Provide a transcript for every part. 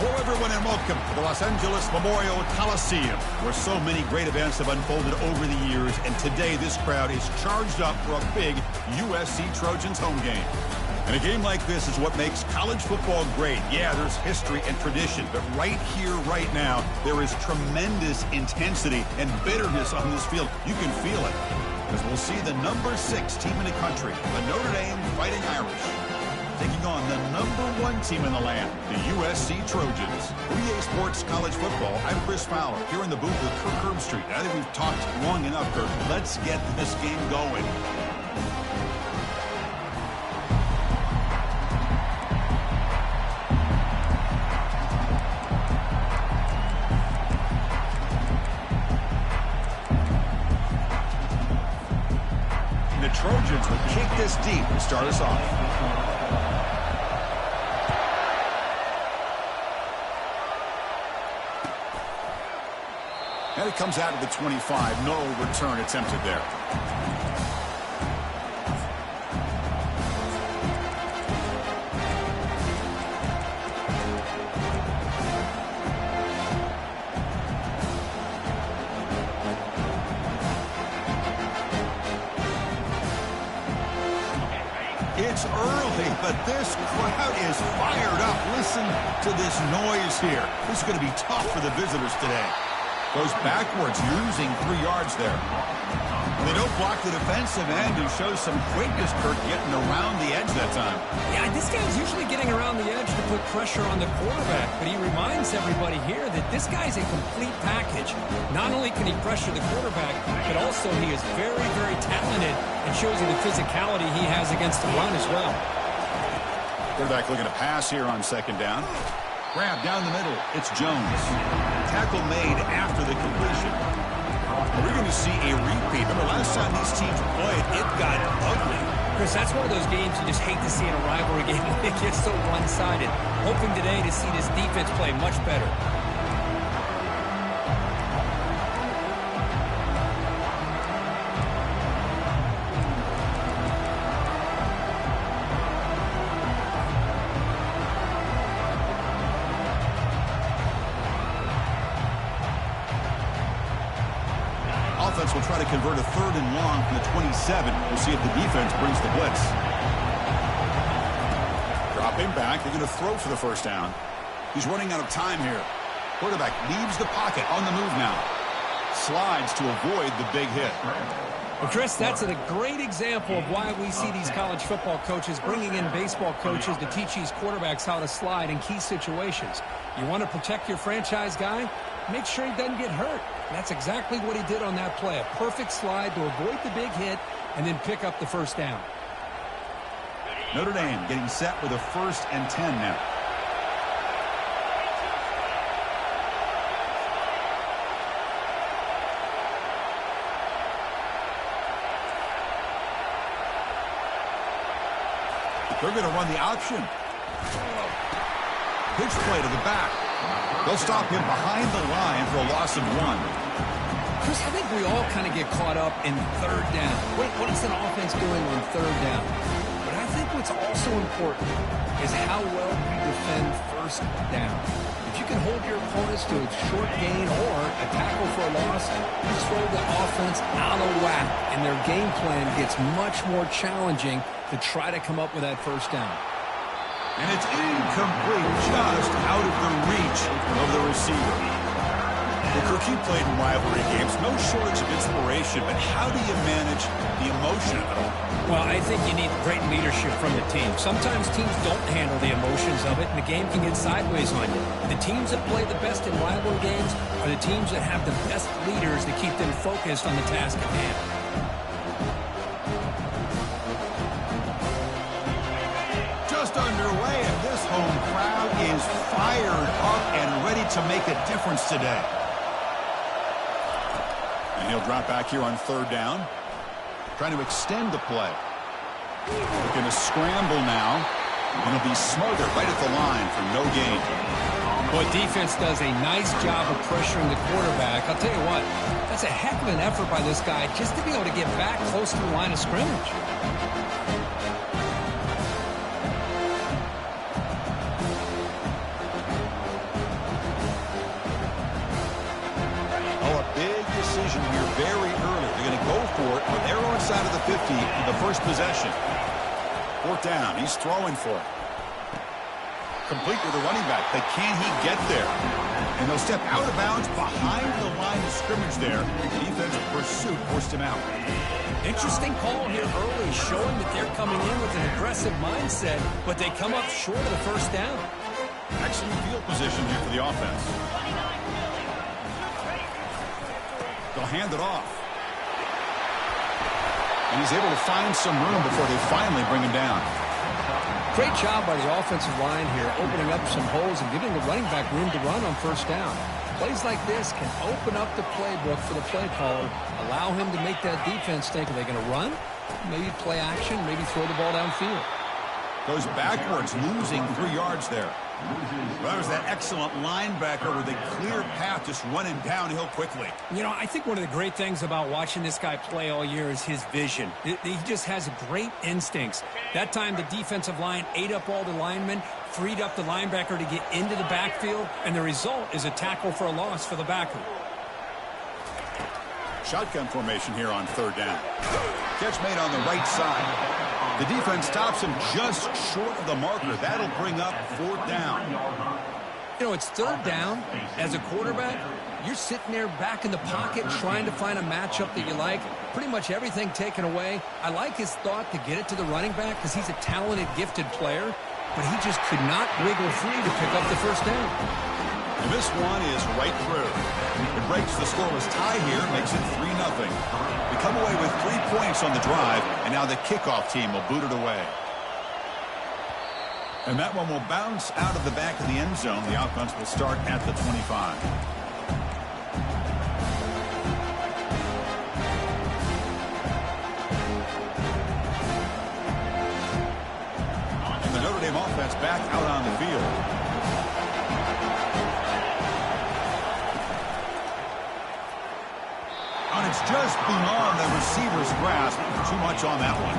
Hello, everyone, and welcome to the Los Angeles Memorial Coliseum, where so many great events have unfolded over the years, and today this crowd is charged up for a big USC Trojans home game. And a game like this is what makes college football great. Yeah, there's history and tradition, but right here, right now, there is tremendous intensity and bitterness on this field. You can feel it, as we'll see the number 6 team in the country, the Notre Dame Fighting Irish, taking on the number 1 team in the land, the USC Trojans. For EA Sports College Football, I'm Chris Fowler, here in the booth with Kirk Herbstreit. I think we've talked long enough, Kirk. Let's get this game going. The Trojans will kick this deep to start us off. And it comes out of the 25. No return attempted there. It's early, but this crowd is fired up. Listen to this noise here. This is going to be tough for the visitors today. Goes backwards, losing 3 yards there. And they don't block the defensive end, who shows some quickness, Kirk, getting around the edge that time. Yeah, this guy's usually getting around the edge to put pressure on the quarterback, but he reminds everybody here that this guy's a complete package. Not only can he pressure the quarterback, but also he is very, very talented and shows you the physicality he has against the run as well. Quarterback looking to pass here on 2nd down. Grab down the middle. It's Jones. Tackle made after the completion. We're going to see a repeat. Remember, last time these teams played, it got ugly. Chris, that's one of those games you just hate to see in a rivalry game when it gets so one-sided. Hoping today to see this defense play much better. Offense will try to convert a 3rd and long from the 27. We'll see if the defense brings the blitz. Dropping back. They're going to throw for the 1st down. He's running out of time here. Quarterback leaves the pocket on the move now. Slides to avoid the big hit. Well, Chris, that's a great example of why we see these college football coaches bringing in baseball coaches to teach these quarterbacks how to slide in key situations. You want to protect your franchise guy? Make sure he doesn't get hurt. And that's exactly what he did on that play. A perfect slide to avoid the big hit and then pick up the 1st down. Notre Dame getting set with a 1st and 10 now. They're going to run the option. Pitch play to the back. They'll stop him behind the line for a loss of 1. Chris, I think we all kind of get caught up in 3rd down. What is an offense doing on 3rd down? But I think what's also important is how well you defend 1st down. If you can hold your opponents to a short gain or a tackle for a loss, you throw the offense out of whack, and their game plan gets much more challenging to try to come up with that 1st down. And it's incomplete, just out of the reach of the receiver. Well, Kirk, you played in rivalry games. No shortage of inspiration, but how do you manage the emotion of it all? Well, I think you need great leadership from the team. Sometimes teams don't handle the emotions of it, and the game can get sideways on you. The teams that play the best in rivalry games are the teams that have the best leaders to keep them focused on the task at hand. Just underway, and this home crowd is fired up and ready to make a difference today. And he'll drop back here on 3rd down, trying to extend the play. They're going to scramble now, and he'll be smothered right at the line for no gain. Well, defense does a nice job of pressuring the quarterback. I'll tell you what, that's a heck of an effort by this guy just to be able to get back close to the line of scrimmage. outside of the 50 in the first possession. Fourth down. He's throwing for it. Complete with the running back, but can he get there? And they'll step out of bounds behind the line of scrimmage there. Defensive pursuit forced him out. Interesting call here early, showing that they're coming in with an aggressive mindset, but they come up short of the first down. Excellent field position here for the offense. They'll hand it off. And he's able to find some room before they finally bring him down. Great job by the offensive line here, opening up some holes and giving the running back room to run on first down. Plays like this can open up the playbook for the play caller, allow him to make that defense think, are they going to run? Maybe play action, maybe throw the ball downfield. Goes backwards, losing 3 yards there. Well, that was that excellent linebacker with a clear path just running downhill quickly. You know, I think one of the great things about watching this guy play all year is his vision. He just has great instincts. That time the defensive line ate up all the linemen, freed up the linebacker to get into the backfield, and the result is a tackle for a loss for the backer. Shotgun formation here on third down. Catch made on the right side. The defense stops him just short of the marker. That'll bring up fourth down. You know, it's third down. As a quarterback, you're sitting there back in the pocket trying to find a matchup that you like. Pretty much everything taken away. I like his thought to get it to the running back because he's a talented, gifted player, but he just could not wiggle free to pick up the first down. And this one is right through. It breaks the scoreless tie here, makes it 3-0. We come away with 3 points on the drive, and now the kickoff team will boot it away. And that one will bounce out of the back of the end zone. The offense will start at the 25. And the Notre Dame offense back out on the field. And it's just beyond the receiver's grasp. Too much on that one.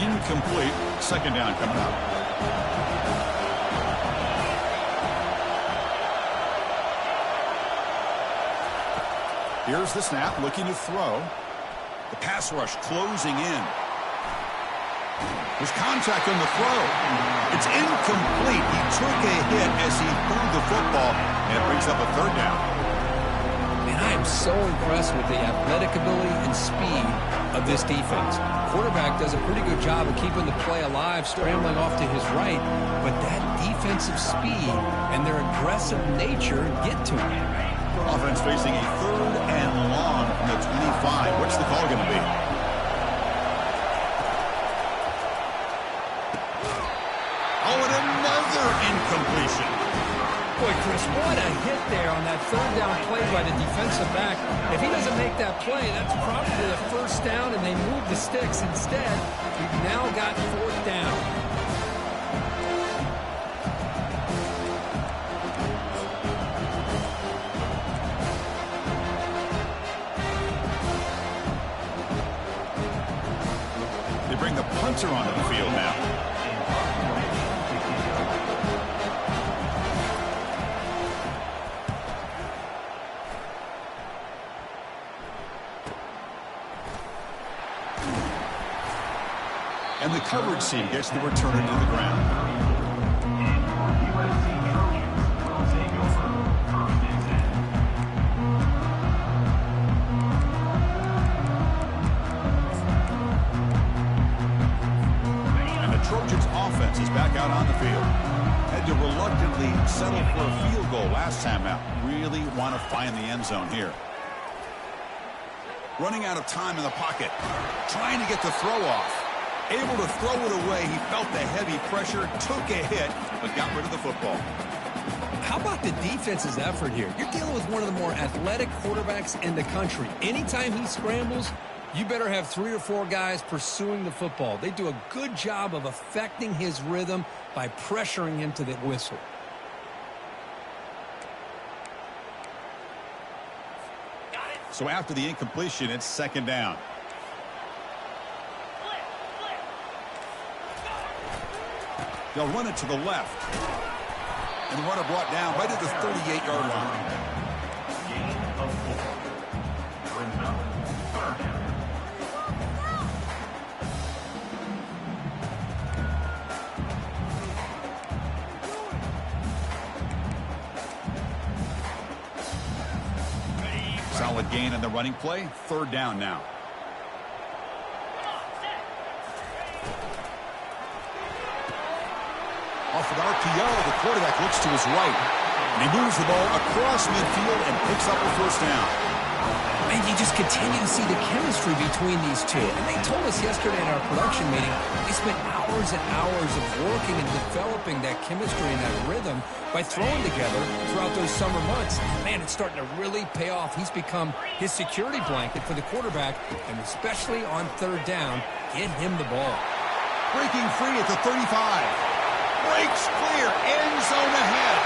Incomplete. Second down coming up. Here's the snap, looking to throw. The pass rush closing in. There's contact on the throw. It's incomplete. He took a hit as he threw the football, and it brings up a third down. And I am so impressed with the athletic ability and speed of this defense. Quarterback does a pretty good job of keeping the play alive, scrambling off to his right, but that defensive speed and their aggressive nature get to him. Offense facing a third and long from the 25. What's the call going to be? Oh, and another incompletion. Boy, Chris, what a hit there on that third down play by the defensive back. If he doesn't make that play, that's probably the first down, and they move the sticks. Instead, we've now got fourth down. Bring the punter onto the field now. And the coverage team gets the returner to the ground. Trojans offense is back out on the field. Had to reluctantly settle for a field goal last time out. Really want to find the end zone here. Running out of time in the pocket. Trying to get the throw off. Able to throw it away. He felt the heavy pressure, took a hit, but got rid of the football. How about the defense's effort here? You're dealing with one of the more athletic quarterbacks in the country. Anytime he scrambles, you better have 3 or 4 guys pursuing the football. They do a good job of affecting his rhythm by pressuring him to the whistle. So after the incompletion, it's second down. They'll run it to the left. And the runner brought down right at the 38-yard line. Gain of 4. Brings up third down. Solid gain on the running play. Third down now. Off an RPO, the quarterback looks to his right. And he moves the ball across midfield and picks up a first down. And you just continue to see the chemistry between these two. And they told us yesterday in our production meeting, they spent hours and hours of working and developing that chemistry and that rhythm by throwing together throughout those summer months. Man, it's starting to really pay off. He's become his security blanket for the quarterback, and especially on third down, get him the ball. Breaking free at the 35. Breaks clear, end zone ahead.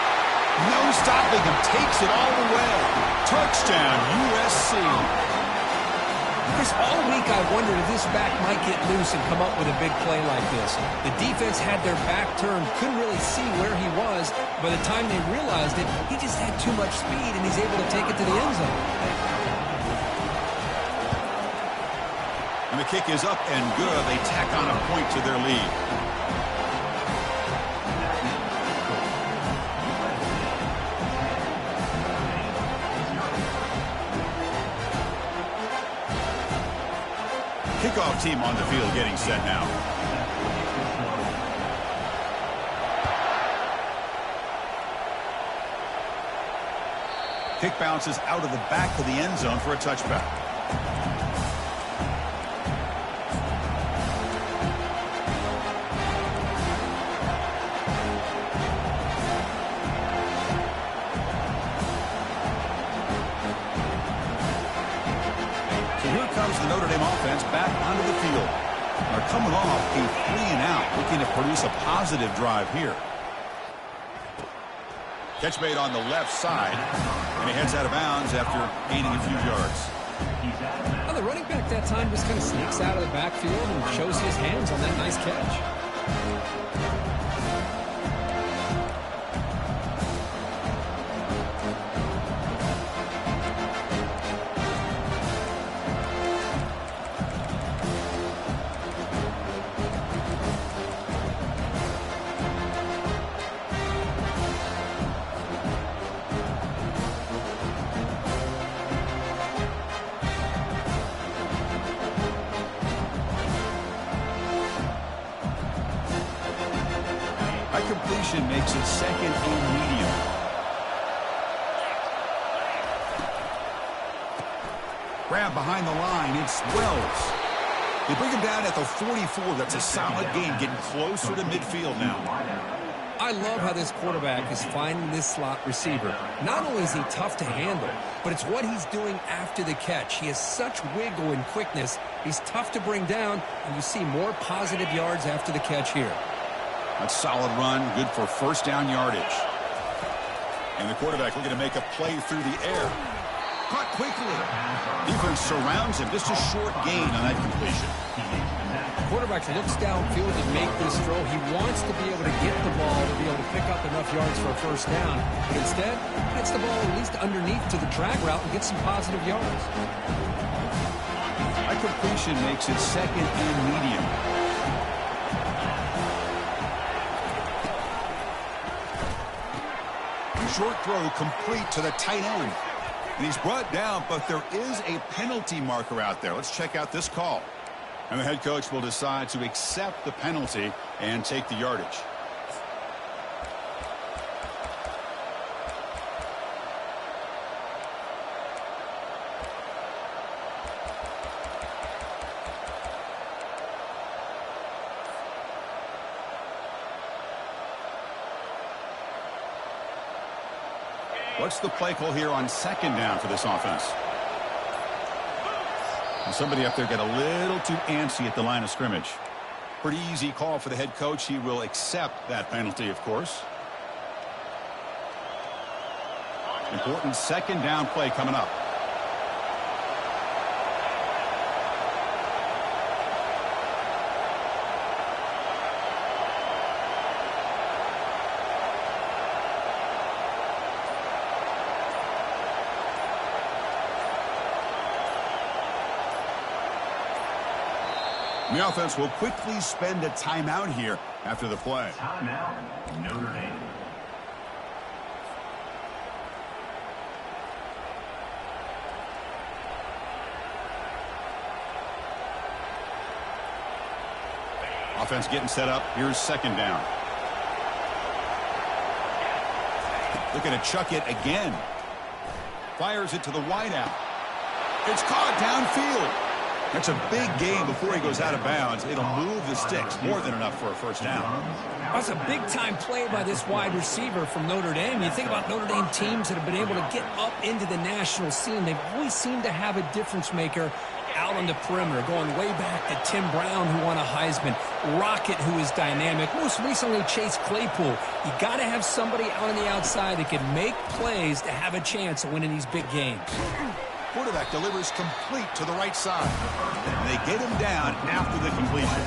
No stopping him, takes it all the way. Touchdown, USC. Chris, all week I wondered if this back might get loose and come up with a big play like this. The defense had their back turned, couldn't really see where he was. By the time they realized it, he just had too much speed, and he's able to take it to the end zone. And the kick is up and good. They tack on a point to their lead. Kickoff team on the field getting set now. Kick bounces out of the back of the end zone for a touchback. The Notre Dame offense back onto the field. They're coming off a 3-and-out, looking to produce a positive drive here. Catch made on the left side, and he heads out of bounds after gaining a few yards. Well, the running back that time just kind of sneaks out of the backfield and shows his hands on that nice catch. Completion makes it second and medium. Grab behind the line. It's Wells. They bring him down at the 44. That's a solid gain, getting closer to midfield now. I love how this quarterback is finding this slot receiver. Not only is he tough to handle, but it's what he's doing after the catch. He has such wiggle and quickness. He's tough to bring down, and you see more positive yards after the catch here. That's a solid run, good for first down yardage. And the quarterback looking to make a play through the air. Caught quickly. Defense surrounds him. Just a short gain on that completion. The quarterback looks downfield to make this throw. He wants to be able to get the ball to be able to pick up enough yards for a first down. But instead, gets the ball at least underneath to the drag route and gets some positive yards. That completion makes it second and medium. Short throw complete to the tight end. And he's brought down, but there is a penalty marker out there. Let's check out this call. And the head coach will decide to accept the penalty and take the yardage. What's the play call here on second down for this offense? And somebody up there got a little too antsy at the line of scrimmage. Pretty easy call for the head coach. He will accept that penalty, of course. Important second down play coming up. The offense will quickly spend a timeout here after the play. Timeout, Notre Dame. Offense getting set up. Here's second down. Looking to chuck it again. Fires it to the wideout. It's caught downfield. That's a big gain before he goes out of bounds. It'll move the sticks more than enough for a first down. That's a big-time play by this wide receiver from Notre Dame. You think about Notre Dame teams that have been able to get up into the national scene. They've always seemed to have a difference maker out on the perimeter, going way back to Tim Brown, who won a Heisman, Rocket, who is dynamic, most recently Chase Claypool. You got to have somebody out on the outside that can make plays to have a chance of winning these big games. Quarterback delivers complete to the right side. And they get him down after the completion.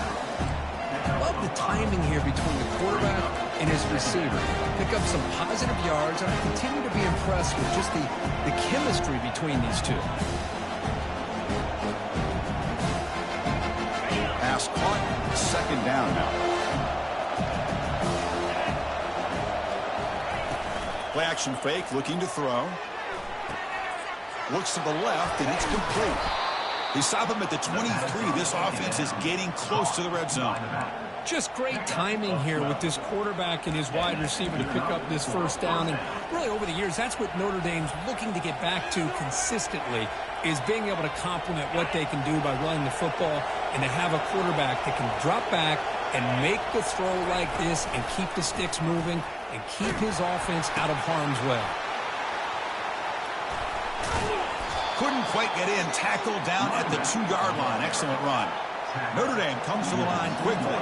Love the timing here between the quarterback and his receiver. Pick up some positive yards, and I continue to be impressed with just the chemistry between these two. Pass caught, second down now. Play action fake, looking to throw. Looks to the left, and it's complete. They stop him at the 23. This offense is getting close to the red zone. Just great timing here with this quarterback and his wide receiver to pick up this first down. And really over the years, that's what Notre Dame's looking to get back to consistently, is being able to complement what they can do by running the football and to have a quarterback that can drop back and make the throw like this and keep the sticks moving and keep his offense out of harm's way. Couldn't quite get in. Tackled down at the 2-yard line. Excellent run. Notre Dame comes to the line quickly.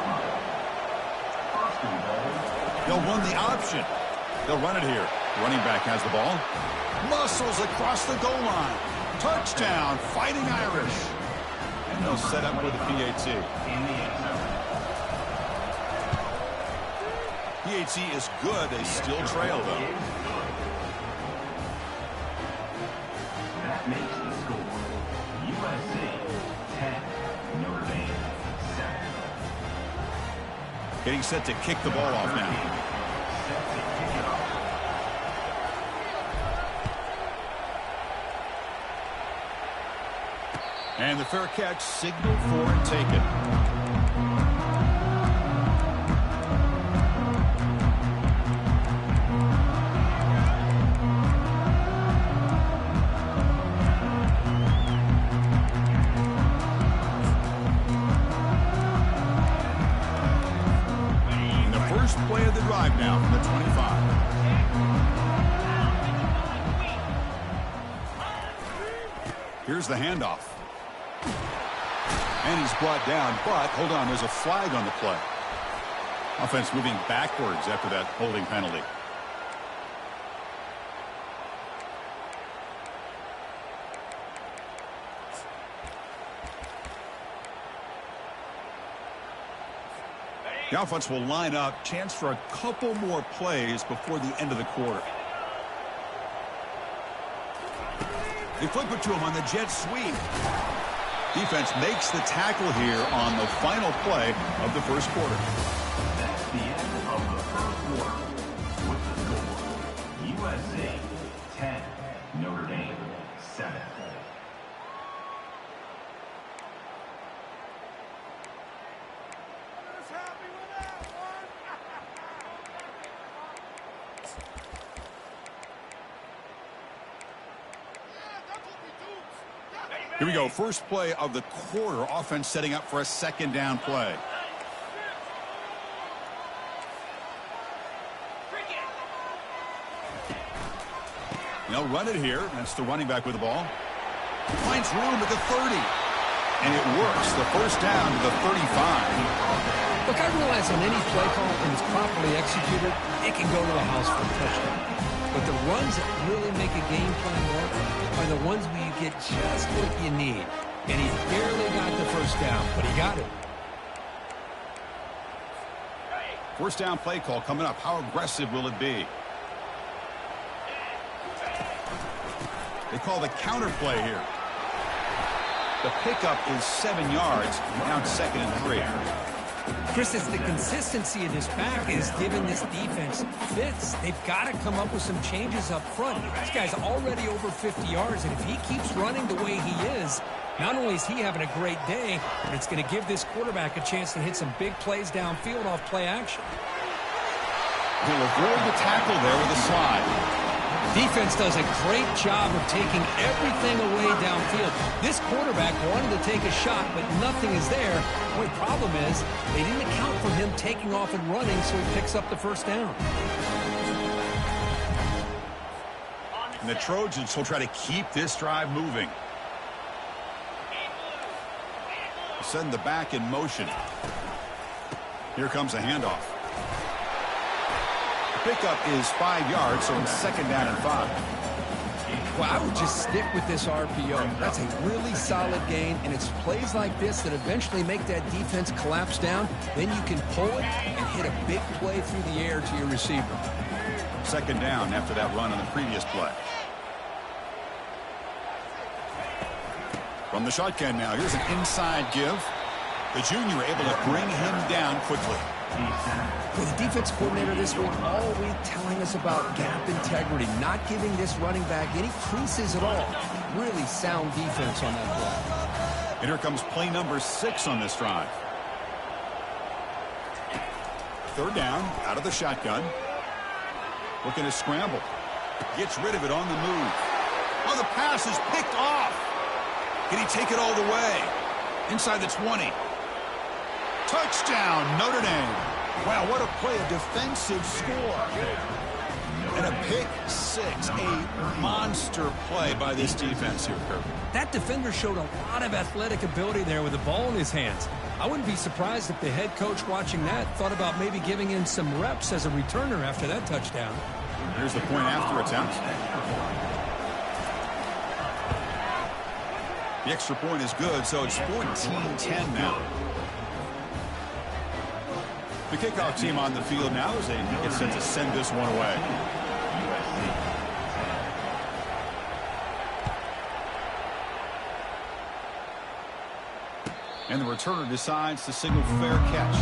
They'll run the option. They'll run it here. Running back has the ball. Muscles across the goal line. Touchdown, Fighting Irish. And they'll set up with the PAT. PAT is good. They still trail, though. That makes the score USC 10, Notre Dame 7. Getting set to kick the ball off now. Set to kick it off. And the fair catch signaled for and taken. Play of the drive now from the 25. Here's the handoff. And he's brought down, but hold on, there's a flag on the play. Offense moving backwards after that holding penalty. The offense will line up. Chance for a couple more plays before the end of the quarter. They flip it to him on the jet sweep. Defense makes the tackle here on the final play of the first quarter. That's the end of the first quarter. With the score, USC 10, Notre Dame 7. Here we go. First play of the quarter. Offense setting up for a second down play. They'll run it here. That's the running back with the ball. Finds room at the 30. And it works. The first down to the 35. Look, I realize on any play call, when it's properly executed, it can go to the house for a touchdown. But the runs that really make a game plan work are the ones where you get just what you need. And he barely got the first down, but he got it. First down play call coming up. How aggressive will it be? They call the counter play here. The pickup is 7 yards. Now it's 2nd and 3. Chris, it's the consistency of this back is giving this defense fits. They've got to come up with some changes up front. This guy's already over 50 yards, and if he keeps running the way he is, not only is he having a great day, but it's going to give this quarterback a chance to hit some big plays downfield off play action. He'll avoid the tackle there with a slide. Defense does a great job of taking everything away downfield. This quarterback wanted to take a shot, but nothing is there. The only problem is they didn't account for him taking off and running, so he picks up the first down. And the Trojans will try to keep this drive moving. Send the back in motion. Here comes a handoff. Pickup is 5 yards, so it's 2nd down and 5. Well, I would just stick with this RPO. That's a really solid gain, and it's plays like this that eventually make that defense collapse down. Then you can pull it and hit a big play through the air to your receiver. 2nd down after that run on the previous play. From the shotgun now, here's an inside give. The junior able to bring him down quickly. Well, the defense coordinator this week all week telling us about gap integrity, not giving this running back any creases at all. Really sound defense on that play. And here comes play number 6 on this drive. 3rd down, out of the shotgun. Looking to scramble. Gets rid of it on the move. Oh, the pass is picked off. Can he take it all the way? Inside the 20. Touchdown, Notre Dame. Wow, what a play, a defensive score. And a pick 6, a monster play by this defense here, Kirk. That defender showed a lot of athletic ability there with the ball in his hands. I wouldn't be surprised if the head coach watching that thought about maybe giving him some reps as a returner after that touchdown. Here's the point after attempt. The extra point is good, so it's 14-10 now. The kickoff team on the field now as they get set to send this one away. And the returner decides to signal fair catch.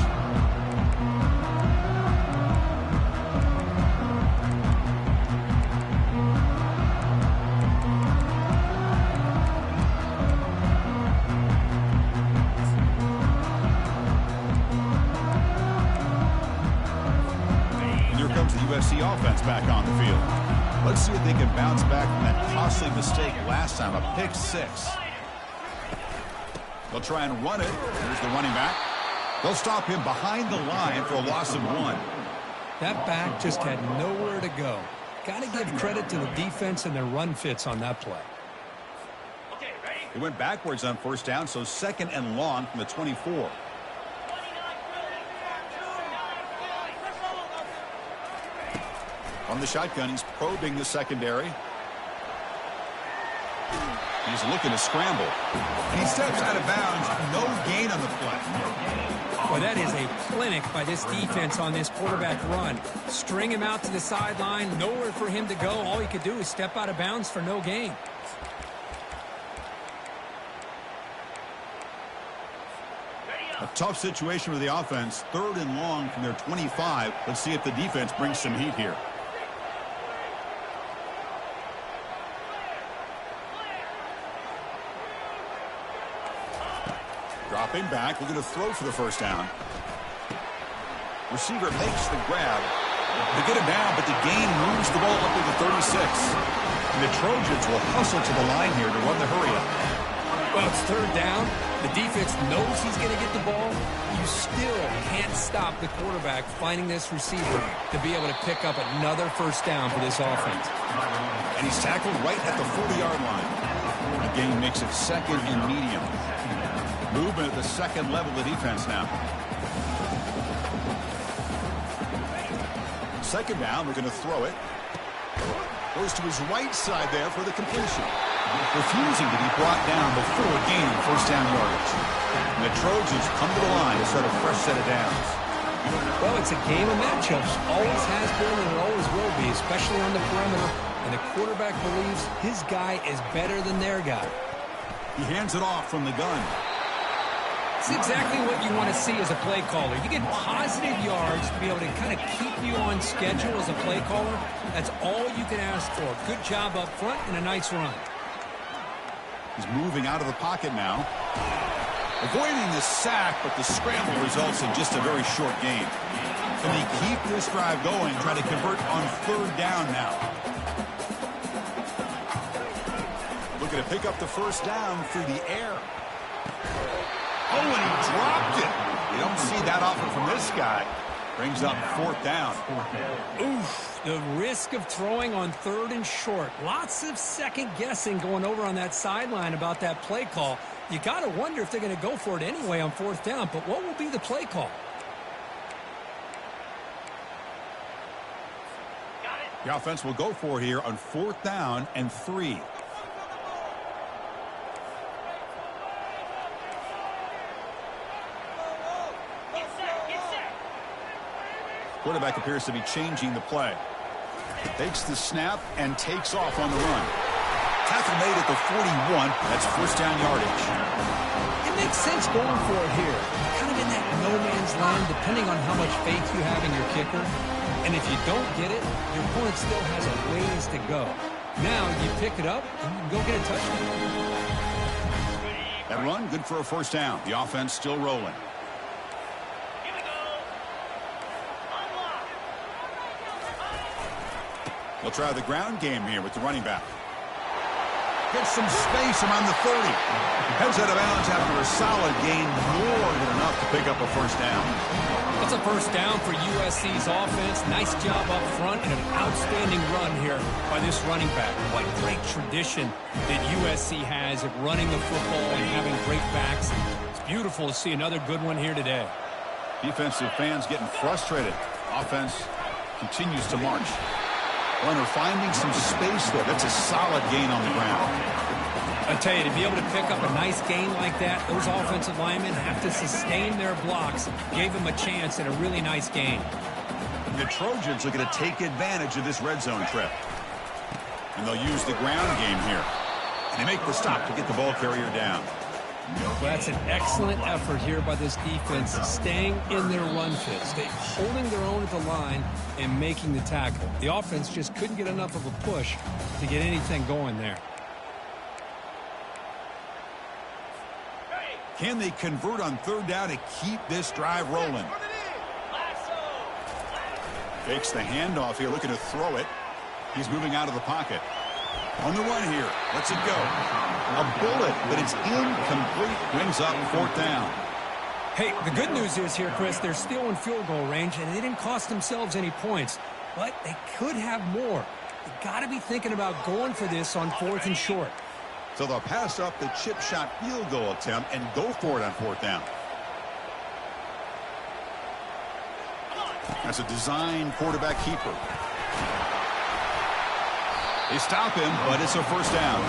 USC offense back on the field. Let's see if they can bounce back from that costly mistake last time, a pick 6. They'll try and run it. Here's the running back. They'll stop him behind the line for a loss of 1. That back just had nowhere to go. Got to give credit to the defense and their run fits on that play. He went backwards on 1st down, so 2nd and long from the 24. On the shotgun, he's probing the secondary. He's looking to scramble. And he steps out of bounds. No gain on the play. Well, that is a clinic by this defense on this quarterback run. String him out to the sideline. Nowhere for him to go. All he could do is step out of bounds for no gain. A tough situation for the offense. 3rd and long from their 25. Let's see if the defense brings some heat here. Dropping back, looking to throw for the 1st down. Receiver makes the grab. They get him down, but the gain moves the ball up to the 36. And the Trojans will hustle to the line here to run the hurry up. Well, it's 3rd down. The defense knows he's going to get the ball. You still can't stop the quarterback finding this receiver to be able to pick up another 1st down for this offense. And he's tackled right at the 40-yard line. The gain makes it 2nd and medium. Movement at the 2nd level of the defense now. 2nd down, we're going to throw it. Goes to his right side there for the completion. Refusing to be brought down before gaining 1st down yardage. And the Trojans come to the line to start a fresh set of downs. Well, it's a game of matchups. Always has been and it always will be, especially on the perimeter. And the quarterback believes his guy is better than their guy. He hands it off from the gun. It's exactly what you want to see as a play caller. You get positive yards to be able to kind of keep you on schedule as a play caller. That's all you can ask for. Good job up front and a nice run. He's moving out of the pocket now. Avoiding the sack, but the scramble results in just a very short gain. Can they keep this drive going, try to convert on third down now? Looking to pick up the first down through the air. Oh, and he dropped it. You don't see that often from this guy. Brings up fourth down. Oof, the risk of throwing on third and short. Lots of second guessing going over on that sideline about that play call. You got to wonder if they're going to go for it anyway on fourth down, but what will be the play call? The offense will go for it here on fourth down and 3. Quarterback appears to be changing the play. Takes the snap and takes off on the run. Tackle made at the 41. That's first down yardage. It makes sense going for it here. Kind of in that no man's land, depending on how much faith you have in your kicker. And if you don't get it, your opponent still has a ways to go. Now you pick it up and you can go get a touchdown. That run, good for a first down. The offense still rolling. They'll try the ground game here with the running back. Gets some space around the 30. Heads out of bounds after a solid gain, more than enough to pick up a first down. It's a first down for USC's offense. Nice job up front and an outstanding run here by this running back. What great tradition that USC has of running the football and having great backs. It's beautiful to see another good one here today. Defensive fans getting frustrated. Offense continues to march. Runner finding some space there. That's a solid gain on the ground. I tell you, to be able to pick up a nice gain like that, those offensive linemen have to sustain their blocks. Gave them a chance at a really nice gain. The Trojans are going to take advantage of this red zone trip. And they'll use the ground game here. And they make the stop to get the ball carrier down. Well, that's an excellent effort here by this defense, staying in their run fit, holding their own at the line and making the tackle. The offense just couldn't get enough of a push to get anything going there. Can they convert on third down to keep this drive rolling? Takes the handoff here, looking to throw it. He's moving out of the pocket. On the run here, lets it go. A bullet, but it's incomplete. Brings up fourth down. Hey, the good news is here, Chris, they're still in field goal range, and they didn't cost themselves any points. But they could have more. You got to be thinking about going for this on fourth and short. So they'll pass up the chip shot field goal attempt and go for it on fourth down. That's a design quarterback keeper. They stop him, but it's a first down.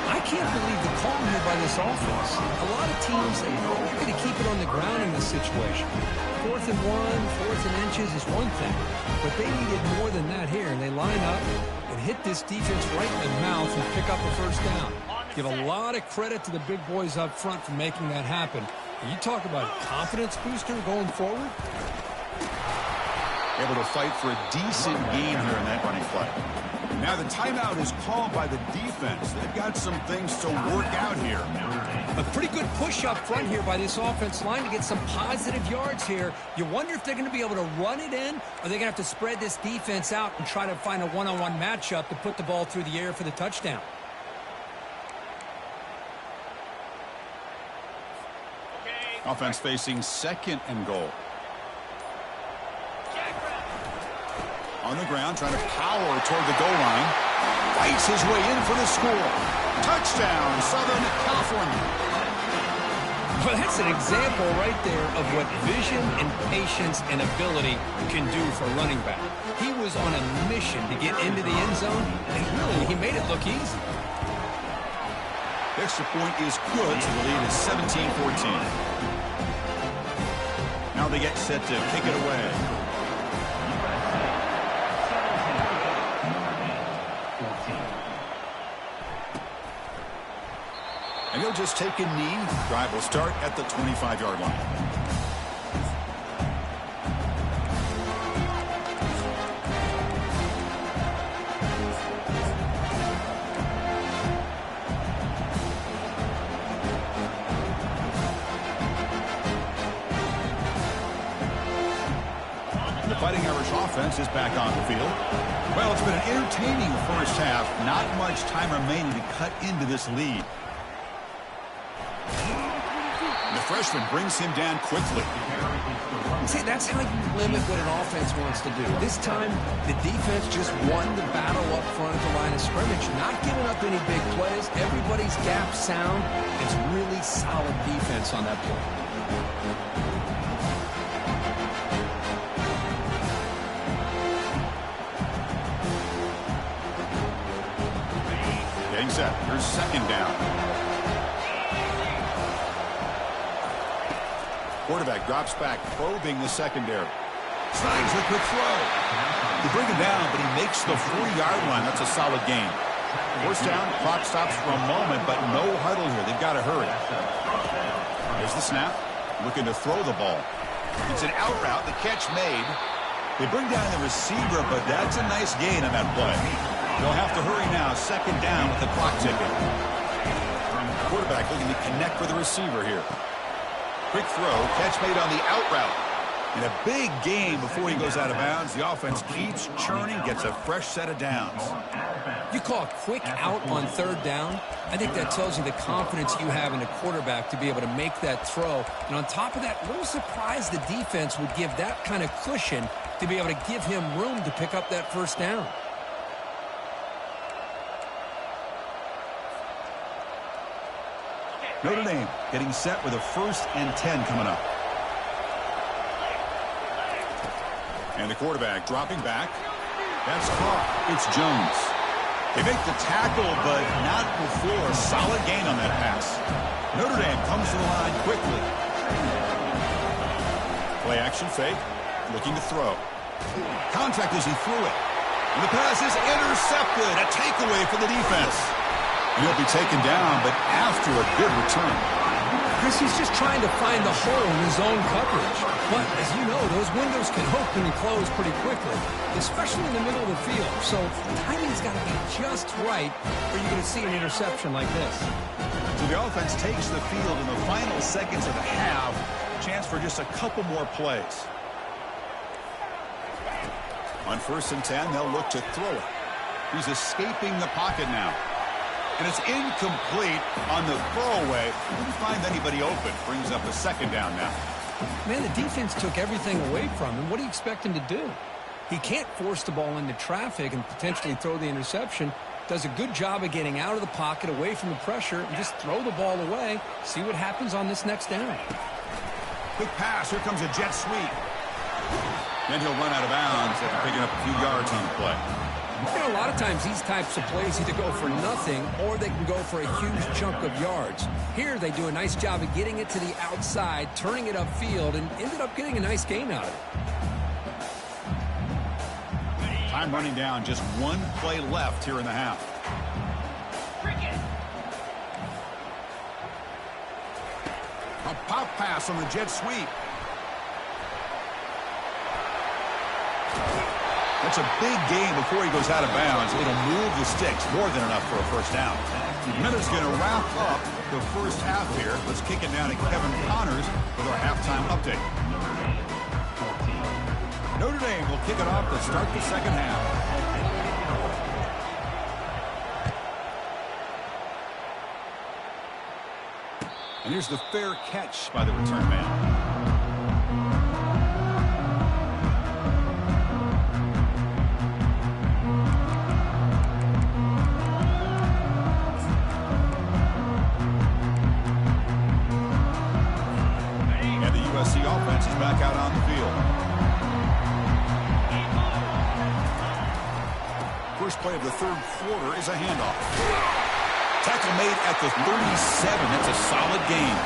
I can't believe the call here by this offense. A lot of teams, they're going to keep it on the ground in this situation. 4th and 1, 4th and inches is one thing, but they needed more than that here, and they line up and hit this defense right in the mouth and pick up a first down. Give a lot of credit to the big boys up front for making that happen. You talk about a confidence booster going forward. Able to fight for a decent game here in that running play. Now the timeout is called by the defense. They've got some things to work out here. A pretty good push up front here by this offense line to get some positive yards here. You wonder if they're going to be able to run it in, or they're going to have to spread this defense out and try to find a one-on-one matchup to put the ball through the air for the touchdown. Offense facing second and goal. On the ground, trying to power toward the goal line. Fights his way in for the score. Touchdown, Southern California. Well, that's an example right there of what vision and patience and ability can do for a running back. He was on a mission to get into the end zone, and really, he made it look easy. The extra point is good, so the lead is 17-14. Now they get set to kick it away. And He'll just take a knee. Drive will start at the 25-yard line. The Fighting Irish offense is back on the field. Well, it's been an entertaining first half. Not much time remaining to cut into this lead. The freshman brings him down quickly. See, that's how you limit what an offense wants to do. This time, the defense just won the battle up front at the line of scrimmage, not giving up any big plays. Everybody's gap sound. It's really solid defense on that play. Getting set. Here's second down. Quarterback drops back, probing the secondary. Slides the quick throw. They bring him down, but he makes the 40-yard line. That's a solid gain. First down, clock stops for a moment, but no huddle here. They've got to hurry. Here's the snap. Looking to throw the ball. It's an out route. The catch made. They bring down the receiver, but that's a nice gain on that play. They'll have to hurry now. Second down with the clock ticking. Quarterback looking to connect with the receiver here. Quick throw, catch made on the out route. And a big gain before he goes out of bounds. The offense keeps churning, gets a fresh set of downs. You call a quick out on third down. I think that tells you the confidence you have in the quarterback to be able to make that throw. And on top of that, a little surprised the defense would give that kind of cushion to be able to give him room to pick up that first down. Notre Dame getting set with a 1st and 10 coming up. And the quarterback dropping back. That's caught. It's Jones. They make the tackle, but not before a solid gain on that pass. Notre Dame comes to the line quickly. Play action fake. Looking to throw. Contact as he threw it. And the pass is intercepted. A takeaway for the defense. He'll be taken down, but after a good return. Chris, he's just trying to find the hole in his own coverage. But, as you know, those windows can open and close pretty quickly, especially in the middle of the field. So timing's got to be just right or you're going to see an interception like this. So the offense takes the field in the final seconds of the half. Chance for just a couple more plays. On 1st and 10, they'll look to throw it. He's escaping the pocket now. And it's incomplete on the throwaway. Didn't find anybody open. Brings up a second down now. Man, the defense took everything away from him. What do you expect him to do? He can't force the ball into traffic and potentially throw the interception. Does a good job of getting out of the pocket, away from the pressure, and just throw the ball away. See what happens on this next down. Quick pass. Here comes a jet sweep. Then he'll run out of bounds after picking up a few yards on the play. You know, a lot of times these types of plays either go for nothing or they can go for a huge chunk of yards. Here they do a nice job of getting it to the outside, turning it upfield, and ended up getting a nice gain out of it. Time running down. Just one play left here in the half. A pop pass on the jet sweep. That's a big gain before he goes out of bounds. It'll move the sticks, more than enough for a first down. Minutes going to wrap up the first half here. Let's kick it down to Kevin Connors with our halftime update. Notre Dame will kick it off to start the second half. And here's the fair catch by the return man. USC offense is back out on the field. First play of the third quarter is a handoff. Tackle made at the 37. That's a solid gain.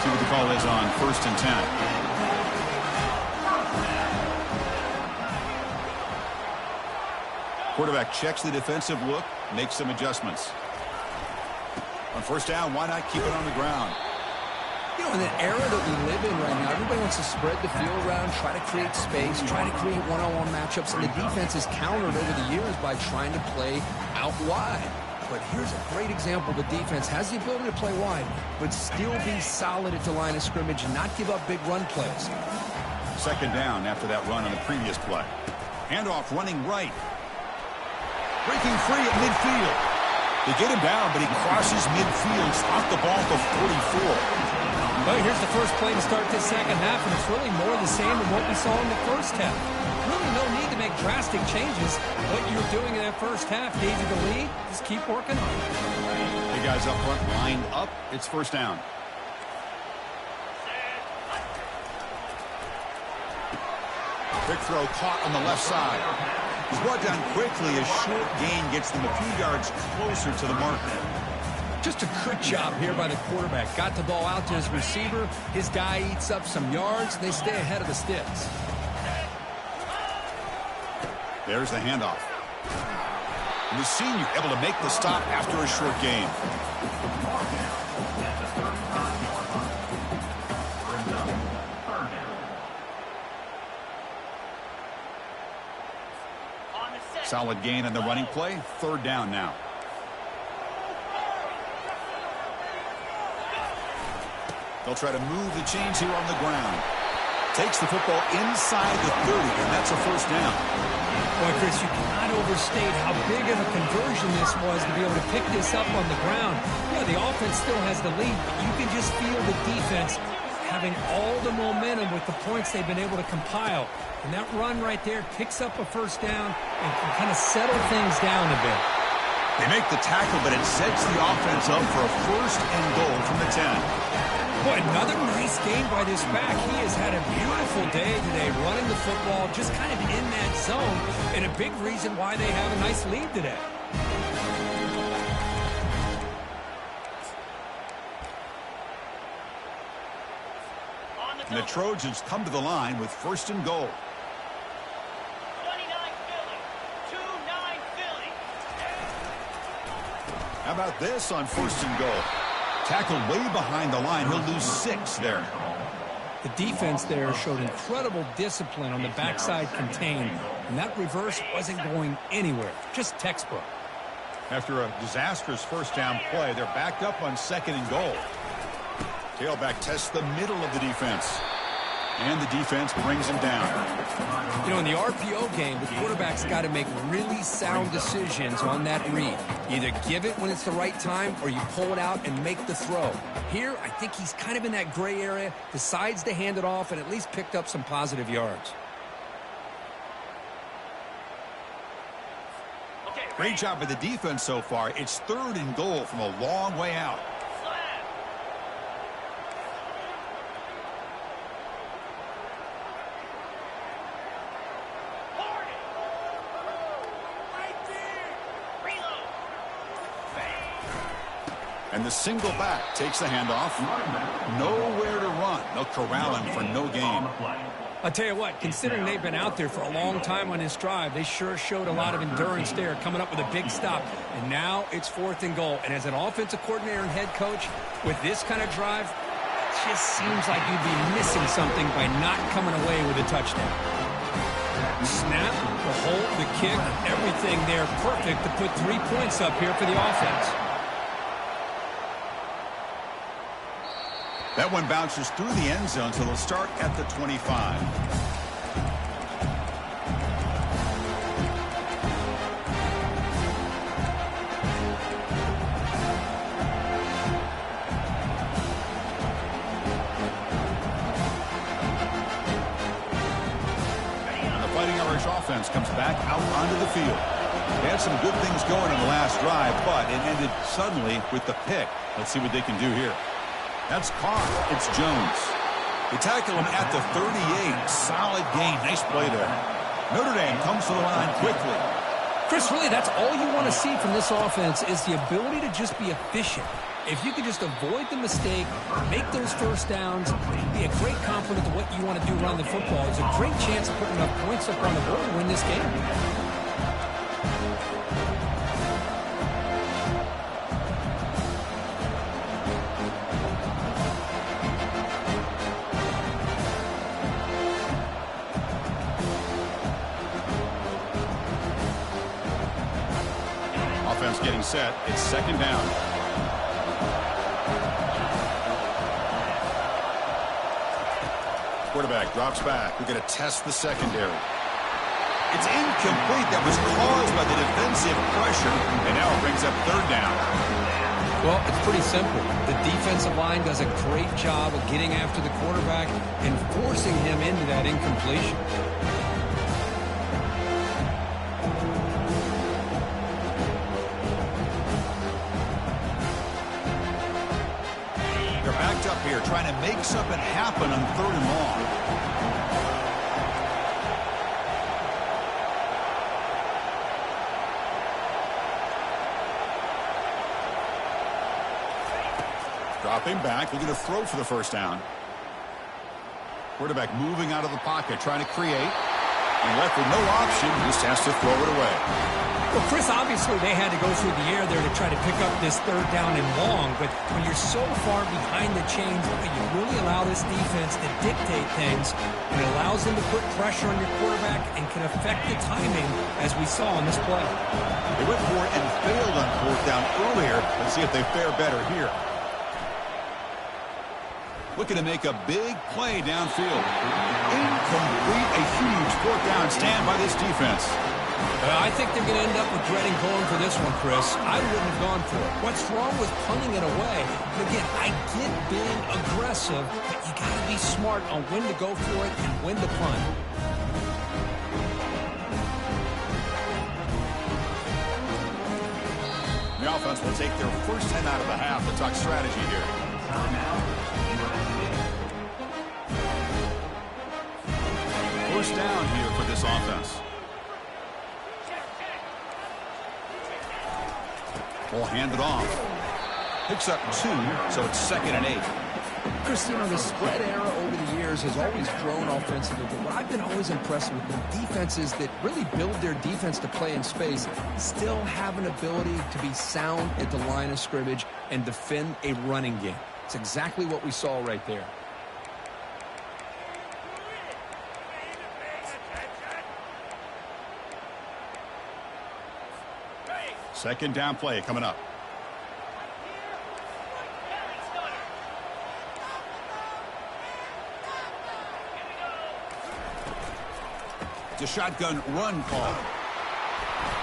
See what the call is on 1st and 10. Quarterback checks the defensive look, makes some adjustments. On first down, why not keep it on the ground? You know, in the era that we live in right now, everybody wants to spread the field around, try to create space, try to create one-on-one matchups, and the defense is countered over the years by trying to play out wide. But here's a great example. The defense has the ability to play wide, but still be solid at the line of scrimmage and not give up big run plays. Second down after that run on the previous play. Handoff running right. Breaking free at midfield. They get him down, but he crosses midfield, stopped the ball to 44. Well, here's the first play to start this second half, and it's really more the same than what we saw in the first half. Really no need to make drastic changes. What you were doing in that first half gave you the lead. Just keep working on it. The guys up front lined up. It's first down. Quick throw caught on the left side. He's brought down quickly. A short gain gets them a few yards closer to the mark. Just a good job here by the quarterback. Got the ball out to his receiver. His guy eats up some yards. They stay ahead of the sticks. There's the handoff. And the senior able to make the stop after a short gain. Solid gain on the running play. Third down now. They'll try to move the chains here on the ground. Takes the football inside the 30, and that's a first down. Boy, Chris, you cannot overstate how big of a conversion this was to be able to pick this up on the ground. Yeah, the offense still has the lead, but you can just feel the defense having all the momentum with the points they've been able to compile. And that run right there picks up a first down and can kind of settle things down a bit. They make the tackle, but it sets the offense up for a first and goal from the 10. Boy, another nice game by this back. He has had a beautiful day today running the football, just kind of in that zone, and a big reason why they have a nice lead today. And the Trojans come to the line with first and goal. 29 Philly. 2-9 Philly. How about this on first and goal? Tackled way behind the line. He'll lose 6 there. The defense there showed incredible discipline on the backside contain, and that reverse wasn't going anywhere. Just textbook. After a disastrous first down play, they're backed up on second and goal. Tailback tests the middle of the defense. And the defense brings him down. You know, in the RPO game, the quarterback's got to make really sound decisions on that read. Either give it when it's the right time or you pull it out and make the throw. Here, I think he's kind of in that gray area, decides to hand it off and at least picked up some positive yards. Great job by the defense so far. It's third and goal from a long way out. And the single back takes the handoff. Nowhere to run. They'll corral him for no gain. I'll tell you what, considering they've been out there for a long time on this drive, they sure showed a lot of endurance there, coming up with a big stop. And now it's fourth and goal. And as an offensive coordinator and head coach, with this kind of drive, it just seems like you'd be missing something by not coming away with a touchdown. Snap, the hold, the kick, everything there perfect to put 3 points up here for the offense. That one bounces through the end zone, so they'll start at the 25. And the Fighting Irish offense comes back out onto the field. They had some good things going in the last drive, but it ended suddenly with the pick. Let's see what they can do here. That's caught. It's Jones. They tackle him at the 38. Solid gain. Nice play there. Notre Dame comes to the line quickly. Chris, really, that's all you want to see from this offense is the ability to just be efficient. If you could just avoid the mistake, make those first downs, be a great complement to what you want to do around the football, it's a great chance of putting enough points up on the board to win this game. is getting set. It's second down. Quarterback drops back. We're going to test the secondary. It's incomplete. That was caused by the defensive pressure, and now it brings up third down. Well, it's pretty simple. The defensive line does a great job of getting after the quarterback and forcing him into that incompletion. They're backed up here trying to make something happen on third and long. Dropping back, looking to throw for the first down. Quarterback moving out of the pocket, trying to create. And left with no option, just has to throw it away. Well, Chris, obviously they had to go through the air there to try to pick up this third down and long, but when you're so far behind the chains, you really allow this defense to dictate things, and it allows them to put pressure on your quarterback and can affect the timing, as we saw on this play. They went for it and failed on fourth down earlier. Let's see if they fare better here. Looking to make a big play downfield. Incomplete, a huge fourth down stand by this defense. I think they're going to end up regretting going for this one, Chris. I wouldn't have gone for it. What's wrong with punting it away? But again, I get being aggressive, but you got to be smart on when to go for it and when to punt. The offense will take their first 10 out of the half to talk strategy here. First down here for this offense. Ball handed off. Picks up 2, so it's 2nd and 8. Chris, you know, the spread era over the years has always grown offensively, but what I've been always impressed with the defenses that really build their defense to play in space still have an ability to be sound at the line of scrimmage and defend a running game. It's exactly what we saw right there. Second down play coming up. It's a shotgun run call.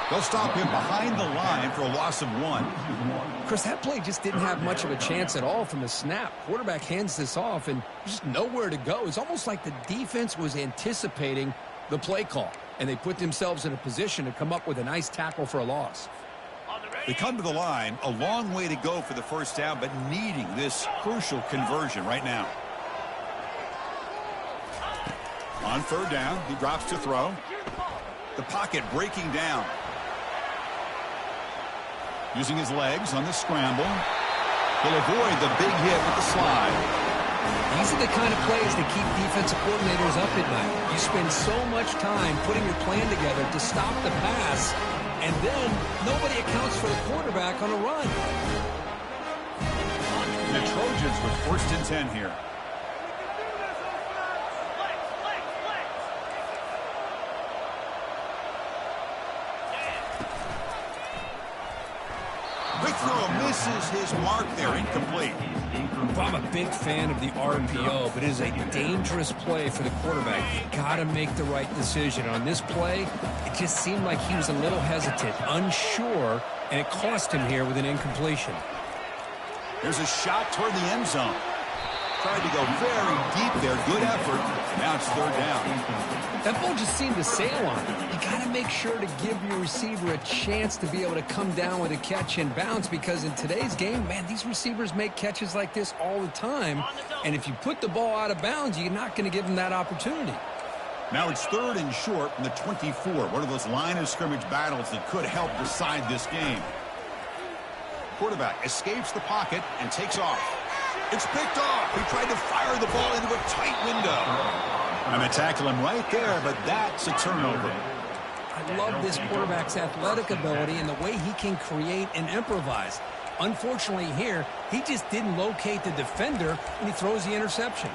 They'll stop him behind the line for a loss of 1. Chris, that play just didn't have much of a chance at all from the snap. Quarterback hands this off, and there's just nowhere to go. It's almost like the defense was anticipating the play call, and they put themselves in a position to come up with a nice tackle for a loss. They come to the line, a long way to go for the first down, but needing this crucial conversion right now. On third down, he drops to throw. The pocket breaking down. Using his legs on the scramble. He'll avoid the big hit with the slide. These are the kind of plays that keep defensive coordinators up at night. You spend so much time putting your plan together to stop the pass, and then nobody accounts for the quarterback on a run. The Trojans with first and 10 here. Quick throw misses his mark there, incomplete. I'm a big fan of the RPO, but it is a dangerous play for the quarterback. You got to make the right decision. On this play, it just seemed like he was a little hesitant, unsure, and it cost him here with an incompletion. There's a shot toward the end zone. Tried to go very deep there. Good effort. Now it's third down. That ball just seemed to sail on him. You got to make sure to give your receiver a chance to be able to come down with a catch and bounce, because in today's game, man, these receivers make catches like this all the time. And if you put the ball out of bounds, you're not going to give them that opportunity. Now it's third and short from the 24. One of those line of scrimmage battles that could help decide this game. Quarterback escapes the pocket and takes off. It's picked off. He tried to fire the ball into a tight window. I'm going to tackle him right there, but that's a turnover. I love this quarterback's athletic ability and the way he can create and improvise. Unfortunately here, he just didn't locate the defender, and he throws the interception.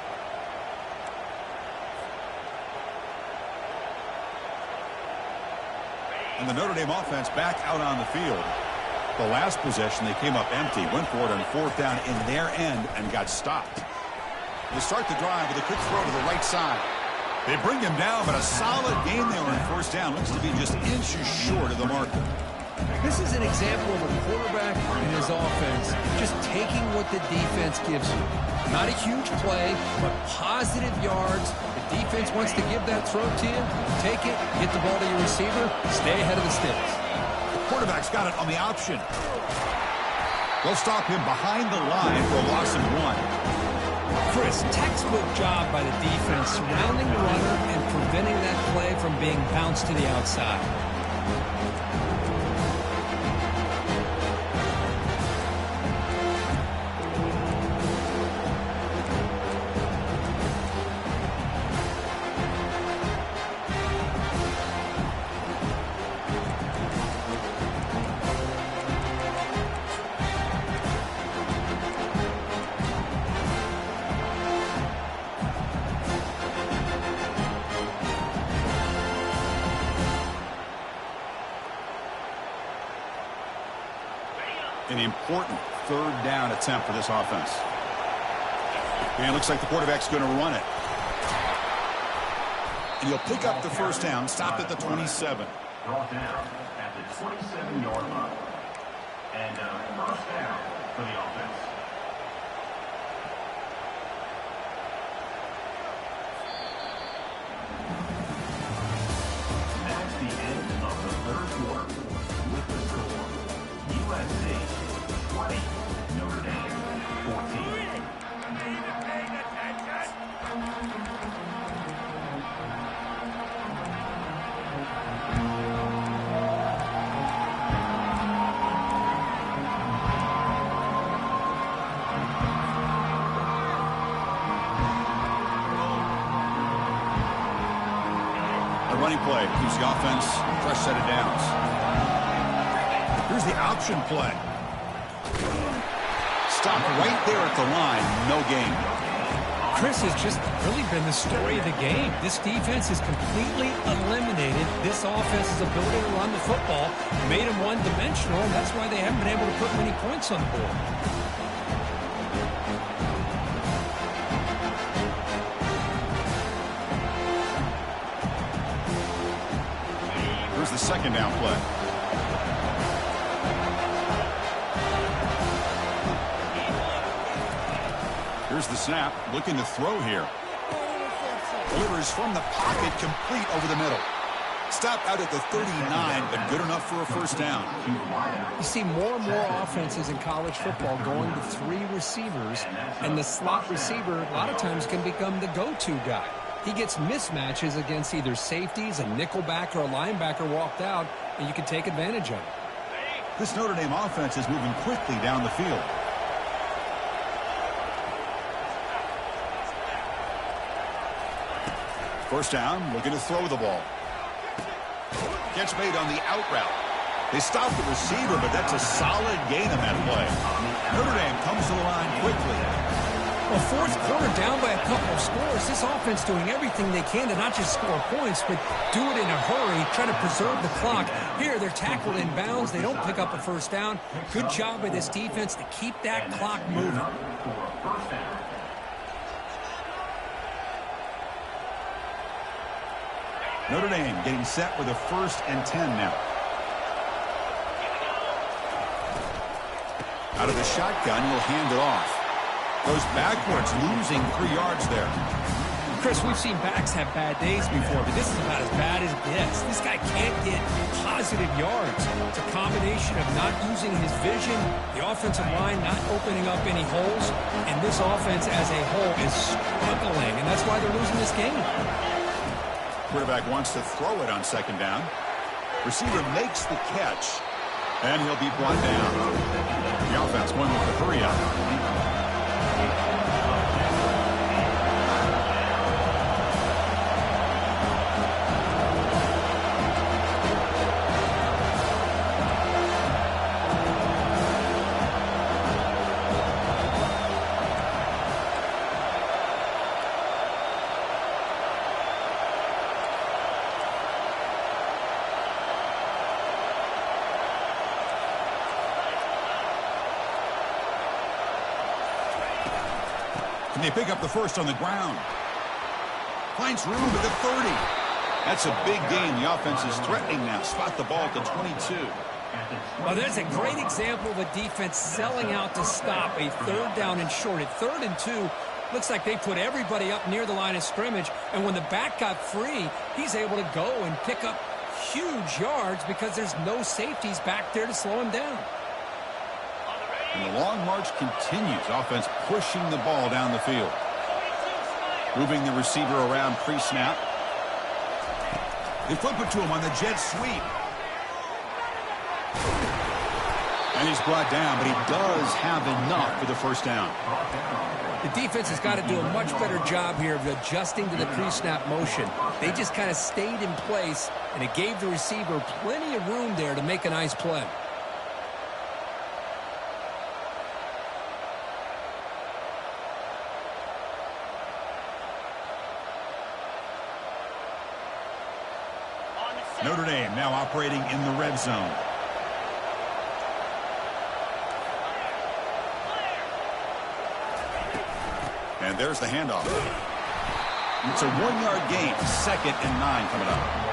And the Notre Dame offense back out on the field. The last possession, they came up empty, went for it on fourth down in their end, and got stopped. They start the drive with a quick throw to the right side. They bring him down, but a solid gain there on first down. Looks to be just inches short of the marker. This is an example of a quarterback and his offense just taking what the defense gives you. Not a huge play, but positive yards. The defense wants to give that throw to you. Take it, get the ball to your receiver, stay ahead of the sticks. The quarterback's got it on the option. They'll stop him behind the line for a loss of 1. Chris, textbook job by the defense surrounding the runner and preventing that play from being bounced to the outside. An important third down attempt for this offense. And it looks like the quarterback's going to run it. And he'll pick up the first down, stopped at the 27. Brought down at the 27-yard line. And first down for the offense. That's the end of the third quarter with the score. USC 20, Notre Dame 14. A running play keeps the offense fresh set of downs. Here's the option play. Stopped right there at the line. No gain. Chris has just really been the story of the game. This defense has completely eliminated this offense's ability to run the football, made them one-dimensional, and that's why they haven't been able to put many points on the board. Here's the second down play. Here's the snap, looking to throw here. Delivers from the pocket, complete over the middle. Stopped out at the 39, but good enough for a first down. You see more and more offenses in college football going to 3 receivers, and the slot receiver a lot of times can become the go-to guy. He gets mismatches against either safeties, a nickelback, or a linebacker walked out, and you can take advantage of it. This Notre Dame offense is moving quickly down the field. First down, looking to throw the ball. Catch made on the out route. They stop the receiver, but that's a solid gain on that play. Notre Dame comes to the line quickly. Well, fourth quarter down by a couple of scores. This offense doing everything they can to not just score points, but do it in a hurry, try to preserve the clock. Here, they're tackled in bounds. They don't pick up a first down. Good job by this defense to keep that clock moving. Notre Dame getting set with a 1st and 10 now. Out of the shotgun, he'll hand it off. Goes backwards, losing 3 yards there. Chris, we've seen backs have bad days before, but this is about as bad as it gets. This guy can't get positive yards. It's a combination of not using his vision, the offensive line not opening up any holes, and this offense as a whole is struggling, and that's why they're losing this game. Quarterback wants to throw it on second down. Receiver makes the catch, and he'll be brought down. The offense going with the hurry up. And they pick up the first on the ground. Finds room at the 30. That's a big gain. The offense is threatening now. Spot the ball at the 22. Well, there's a great example of a defense selling out to stop a third down and short. At 3rd and 2, looks like they put everybody up near the line of scrimmage. And when the back got free, he's able to go and pick up huge yards because there's no safeties back there to slow him down. And the long march continues. Offense pushing the ball down the field. Moving the receiver around pre-snap. They flip it to him on the jet sweep. And he's brought down, but he does have enough for the first down. The defense has got to do a much better job here of adjusting to the pre-snap motion. They just kind of stayed in place, and it gave the receiver plenty of room there to make a nice play. Notre Dame now operating in the red zone. And there's the handoff. It's a 1-yard gain. 2nd and 9 coming up.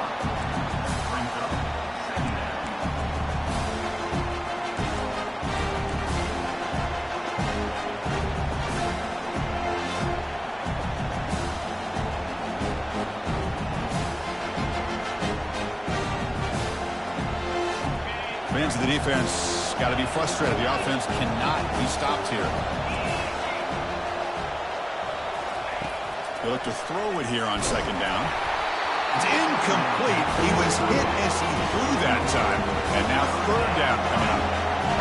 Fans of the defense got to be frustrated. The offense cannot be stopped here. They look to throw it here on 2nd down. It's incomplete. He was hit as he threw that time. And now 3rd down coming up.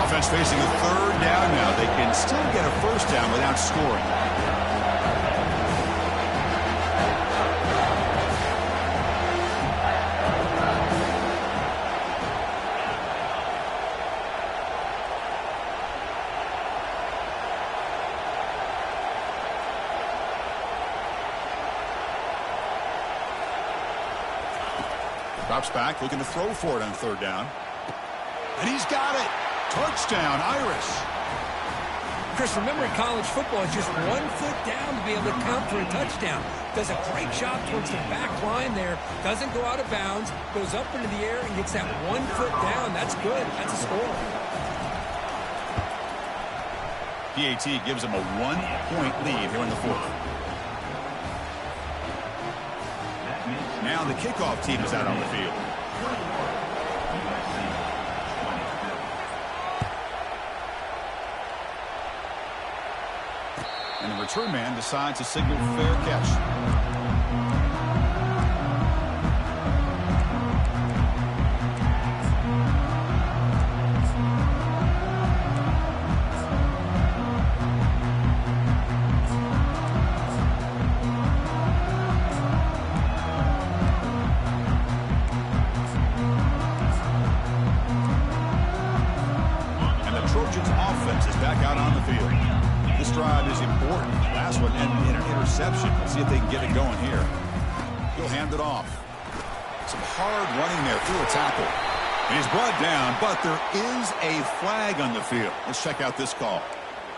Offense facing a 3rd down now. They can still get a 1st down without scoring. Drops back, looking to throw for it on 3rd down. And he's got it. Touchdown, Irish. Chris, remember in college football, it's just 1 foot down to be able to count for a touchdown. Does a great job towards the back line there. Doesn't go out of bounds. Goes up into the air and gets that 1 foot down. That's good. That's a score. PAT gives him a 1-point lead here in the 4th. Now the kickoff team is out on the field. And the return man decides to signal fair catch. Trojans offense is back out on the field. This drive is important. Last one ended in an interception. Let's see if they can get it going here. He'll hand it off. Some hard running there through a tackle. And he's brought down, but there is a flag on the field. Let's check out this call.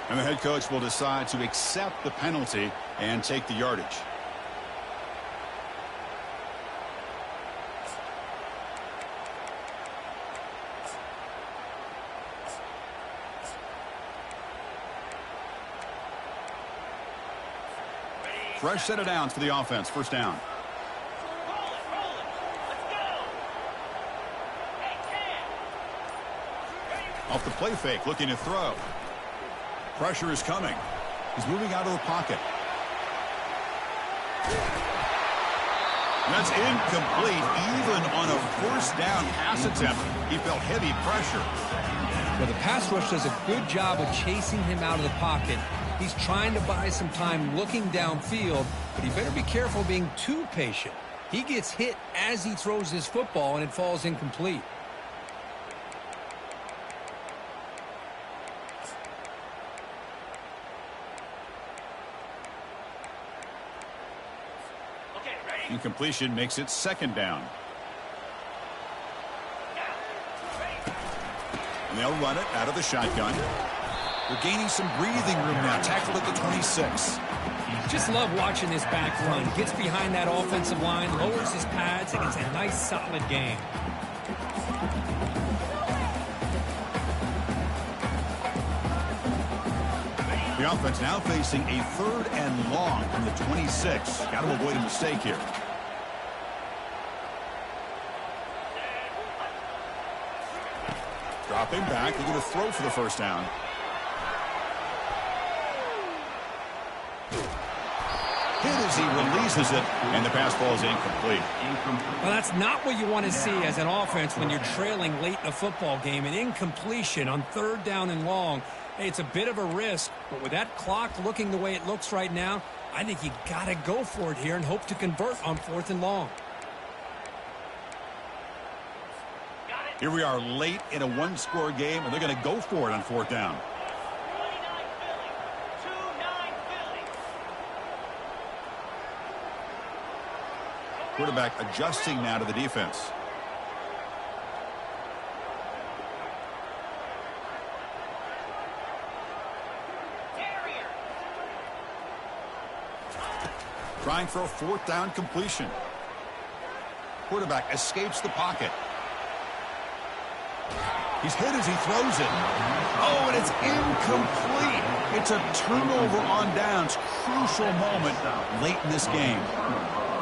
And the head coach will decide to accept the penalty and take the yardage. Fresh set of downs for the offense. 1st down. Roll it. Let's go. Hey, Cam. Off the play fake, looking to throw. Pressure is coming. He's moving out of the pocket. And that's incomplete. Even on a 1st down pass attempt, he felt heavy pressure. Well, the pass rush does a good job of chasing him out of the pocket. He's trying to buy some time looking downfield, but he better be careful being too patient. He gets hit as he throws his football, and it falls incomplete. Okay, ready? Incompletion makes it 2nd down. And they'll run it out of the shotgun. They're gaining some breathing room now. Tackled at the 26. Just love watching this back run. Gets behind that offensive line, lowers his pads, and it's a nice, solid game. The offense now facing a 3rd and long from the 26. Got to avoid a mistake here. Dropping back. They're going to throw for the first down. Hit as he releases it, and the pass ball is incomplete. Well, that's not what you want to see as an offense when you're trailing late in a football game. An incompletion on 3rd down and long. Hey, it's a bit of a risk, but with that clock looking the way it looks right now, I think you got to go for it here and hope to convert on 4th and long. Here we are late in a 1-score game, and they're going to go for it on 4th down. 29 Philly. 2-9 Philly. Quarterback adjusting now to the defense. Trying for a 4th down completion. Quarterback escapes the pocket. He's hit as he throws it. Oh, and it's incomplete. It's a turnover on downs. Crucial moment late in this game.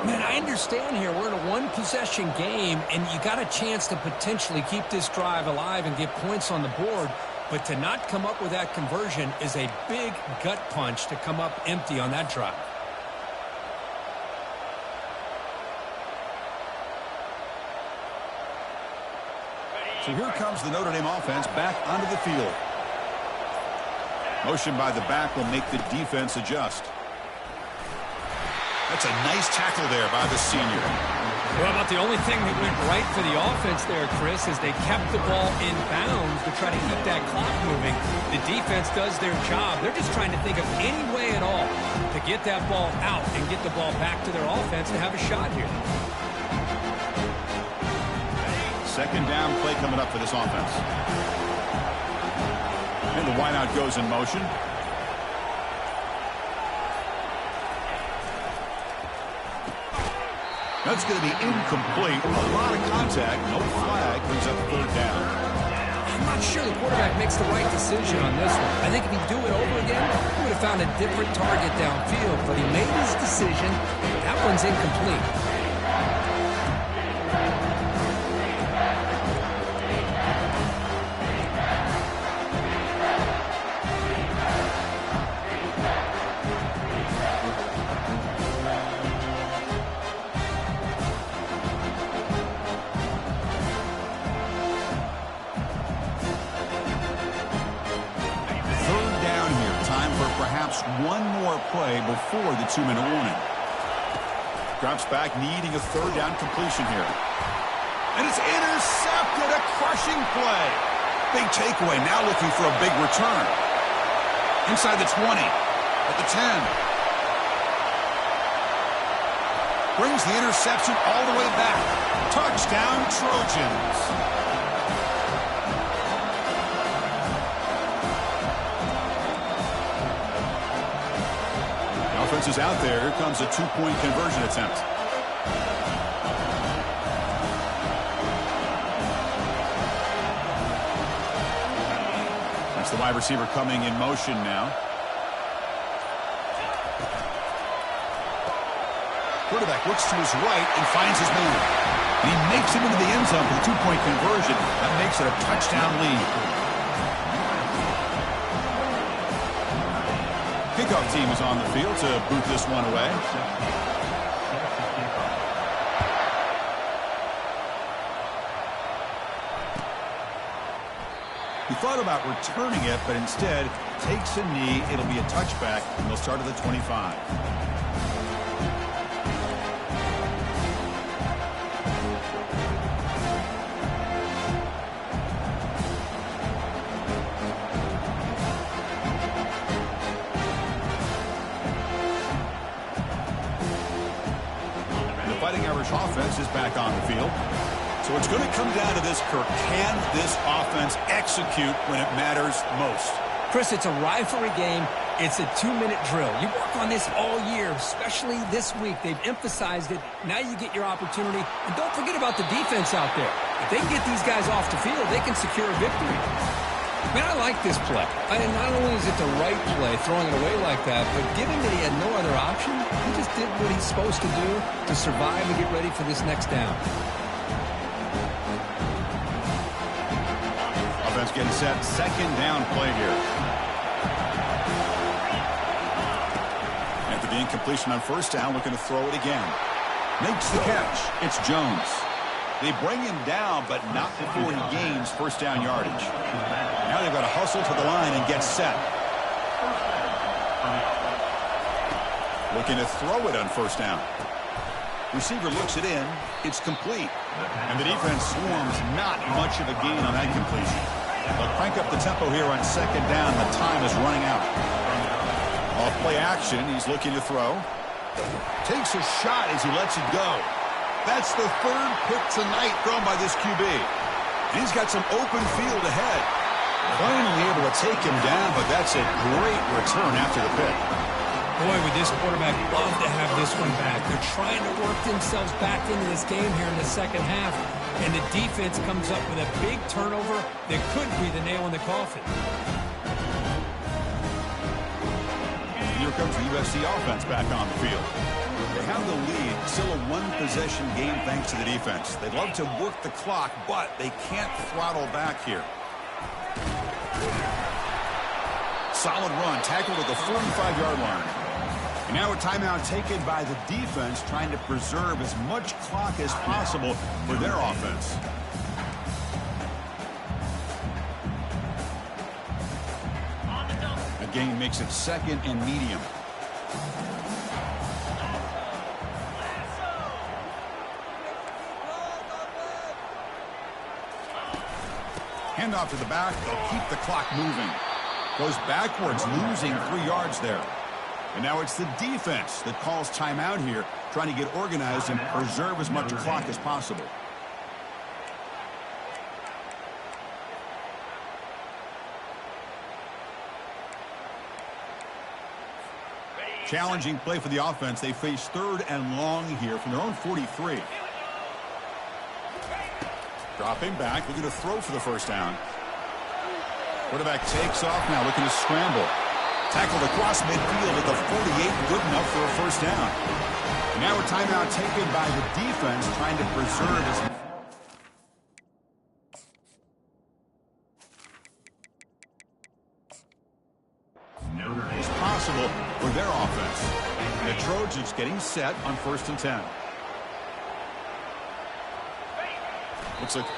Man, I understand here we're in a 1-possession game, and you got a chance to potentially keep this drive alive and get points on the board. But to not come up with that conversion is a big gut punch to come up empty on that drive. So here comes the Notre Dame offense back onto the field. Motion by the back will make the defense adjust. That's a nice tackle there by the senior. Well, about the only thing that went right for the offense there, Chris, is they kept the ball in bounds to try to keep that clock moving. The defense does their job. They're just trying to think of any way at all to get that ball out and get the ball back to their offense to have a shot here. 2nd down play coming up for this offense. And the wideout goes in motion. That's going to be incomplete. A lot of contact. No flag. Brings up 3rd down. I'm not sure the quarterback makes the right decision on this one. I think if he'd do it over again, he would have found a different target downfield. But he made his decision. That one's incomplete. One more play before the 2-minute warning. Drops back, needing a 3rd down completion here. And it's intercepted. A crushing play. Big takeaway. Now looking for a big return. Inside the 20. At the 10. Brings the interception all the way back. Touchdown, Trojans. Offense is out there. Here comes a 2-point conversion attempt. That's the wide receiver coming in motion now. Quarterback looks to his right and finds his man. And he makes it into the end zone for the 2-point conversion. That makes it a touchdown lead. Kickoff team is on the field to boot this one away. He thought about returning it, but instead takes a knee. It'll be a touchback, and they'll start at the 25. Offense is back on the field. So it's going to come down to this, Kirk. Can this offense execute when it matters most? Chris, it's a rivalry game. It's a 2-minute drill. You work on this all year, especially this week. They've emphasized it. Now you get your opportunity. And don't forget about the defense out there. If they can get these guys off the field, they can secure a victory. Man, I like this play. Not only is it the right play, throwing it away like that, but given that he had no other option, he just did what he's supposed to do to survive and get ready for this next down. Offense getting set. Second down play here. After the incompletion on first down, looking to throw it again. Makes the catch. It's Jones. They bring him down, but not before he gains first down yardage. Now they've got to hustle to the line and get set. Looking to throw it on first down. Receiver looks it in. It's complete. And the defense swarms not much of a gain on that completion. They'll crank up the tempo here on second down. The time is running out. Off play action. He's looking to throw. Takes a shot as he lets it go. That's the third pick tonight thrown by this QB. And he's got some open field ahead. Finally able to take him down, but that's a great return after the pick. Boy, would this quarterback love to have this one back. They're trying to work themselves back into this game here in the second half. And the defense comes up with a big turnover that could be the nail in the coffin. And here comes the USC offense back on the field. They have the lead, still a one-possession game thanks to the defense. They'd love to work the clock, but they can't throttle back here. Solid run, tackled at the 45-yard line. And now a timeout taken by the defense, trying to preserve as much clock as possible for their offense. The gain makes it second and medium. Handoff to the back. They'll keep the clock moving. Goes backwards, losing 3 yards there. And now it's the defense that calls timeout here, trying to get organized and preserve as much clock as possible. Challenging play for the offense. They face third and long here from their own 43. Dropping back, looking to throw for the first down. Quarterback takes off now, looking to scramble. Tackled across midfield at the 48, good enough for a first down. And now a timeout taken by the defense, trying to preserve his... as possible for their offense. And the Trojans getting set on 1st and 10. Looks like